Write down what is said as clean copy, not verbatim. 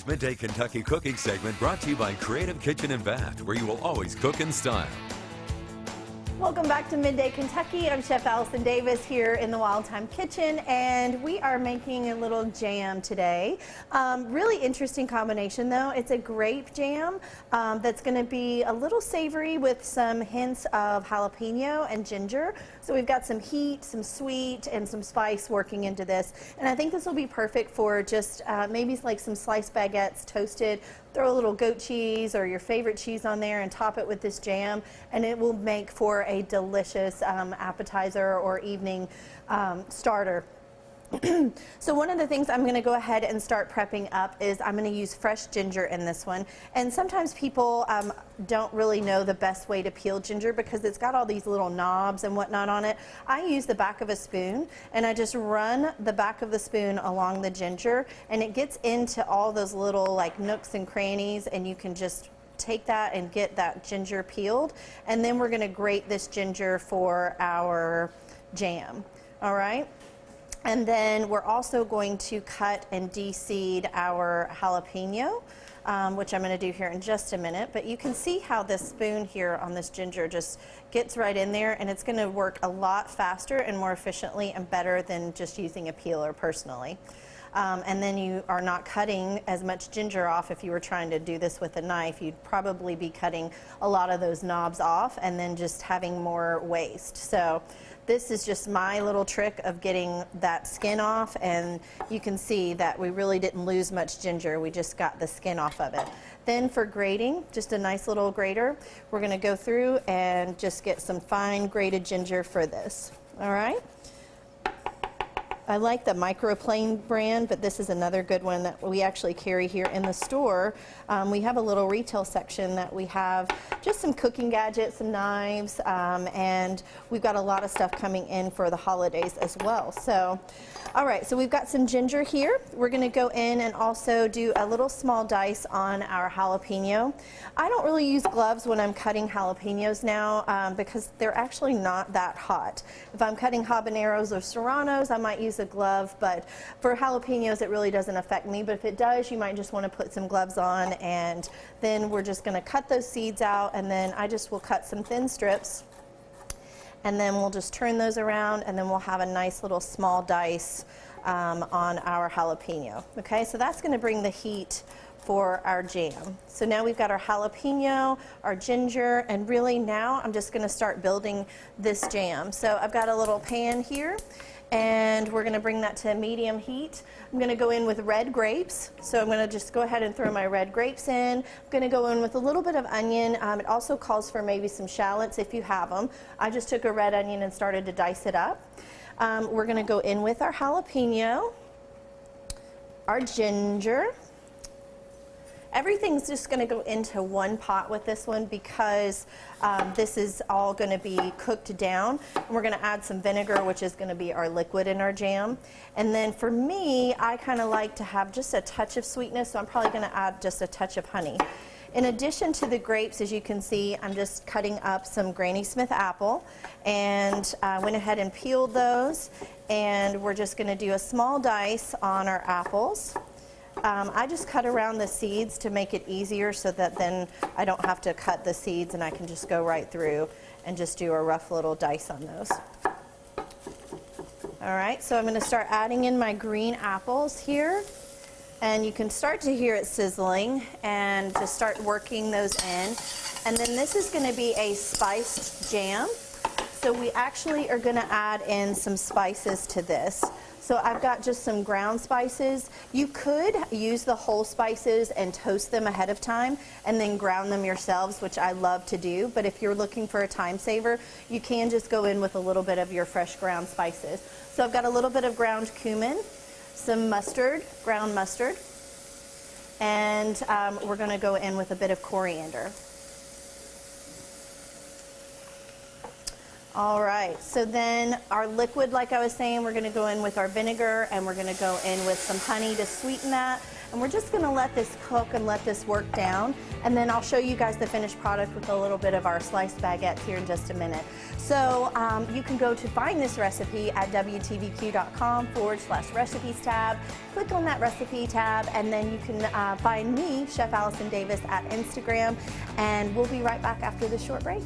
Midday Kentucky cooking segment brought to you by Creative Kitchen and Bath, where you will always cook in style. Welcome back to Midday Kentucky. I'm Chef Allison Davis here in the Wild Time Kitchen, and we are making a little jam today. Really interesting combination though. It's a grape jam that's going to be a little savory with some hints of jalapeno and ginger. So we've got some heat, some sweet, and some spice working into this. And I think this will be perfect for just maybe like some sliced baguettes toasted. Throw a little goat cheese or your favorite cheese on there and top it with this jam, and it will make for a delicious appetizer or evening starter. So one of the things I'm going to go ahead and start prepping up is I'm going to use fresh ginger in this one. And sometimes people don't really know the best way to peel ginger because it's got all these little knobs and whatnot on it. I use the back of a spoon, and I just run the back of the spoon along the ginger, and it gets into all those little like nooks and crannies, and you can just take that and get that ginger peeled. And then we're going to grate this ginger for our jam. All right. And then we're also going to cut and de-seed our jalapeno, which I'm going to do here in just a minute. But you can see how this spoon here on this ginger just gets right in there, and it's going to work a lot faster and more efficiently and better than just using a peeler personally. And then you are not cutting as much ginger off. If you were trying to do this with a knife, you'd probably be cutting a lot of those knobs off and then just having more waste. So this is just my little trick of getting that skin off, and you can see that we really didn't lose much ginger. We just got the skin off of it. Then for grating, just a nice little grater, we're going to go through and just get some fine grated ginger for this. All right? I like the Microplane brand, but this is another good one that we actually carry here in the store. We have a little retail section that we have just some cooking gadgets, some knives, and we've got a lot of stuff coming in for the holidays as well. So, all right, so we've got some ginger here. We're going to go in and also do a little small dice on our jalapeno. I don't really use gloves when I'm cutting jalapenos now because they're actually not that hot. If I'm cutting habaneros or serranos, I might use a glove, but for jalapenos it really doesn't affect me. But if it does, you might just want to put some gloves on, and then we're just going to cut those seeds out, and then I just will cut some thin strips, and then we'll just turn those around, and then we'll have a nice little small dice on our jalapeno. Okay, so that's going to bring the heat for our jam. So now we've got our jalapeno, our ginger, and really now I'm just going to start building this jam. So I've got a little pan here, and we're going to bring that to medium heat. I'm going to go in with red grapes. So I'm going to just go ahead and throw my red grapes in. I'm going to go in with a little bit of onion. It also calls for maybe some shallots if you have them. I just took a red onion and started to dice it up. We're going to go in with our jalapeno, our ginger. Everything's just going to go into one pot with this one because this is all going to be cooked down. And we're going to add some vinegar, which is going to be our liquid in our jam. And then for me, I kind of like to have just a touch of sweetness, so I'm probably going to add just a touch of honey. In addition to the grapes, as you can see, I'm just cutting up some Granny Smith apple, and I went ahead and peeled those, and we're just going to do a small dice on our apples. I just cut around the seeds to make it easier so that then I don't have to cut the seeds and I can just go right through and just do a rough little dice on those. All right, so I'm going to start adding in my green apples here, and you can start to hear it sizzling, and just start working those in. And then this is going to be a spiced jam, so we actually are going to add in some spices to this. So I've got just some ground spices. You could use the whole spices and toast them ahead of time and then ground them yourselves, which I love to do. But if you're looking for a time saver, you can just go in with a little bit of your fresh ground spices. So I've got a little bit of ground cumin, some mustard, ground mustard, and we're going to go in with a bit of coriander. All right, so then our liquid, like I was saying, we're going to go in with our vinegar, and we're going to go in with some honey to sweeten that. And we're just gonna let this cook and let this work down. And then I'll show you guys the finished product with a little bit of our sliced baguettes here in just a minute. So you can go to find this recipe at WTVQ.com/recipes tab. Click on that recipe tab, and then you can find me, Chef Allison Davis, at Instagram. And we'll be right back after this short break.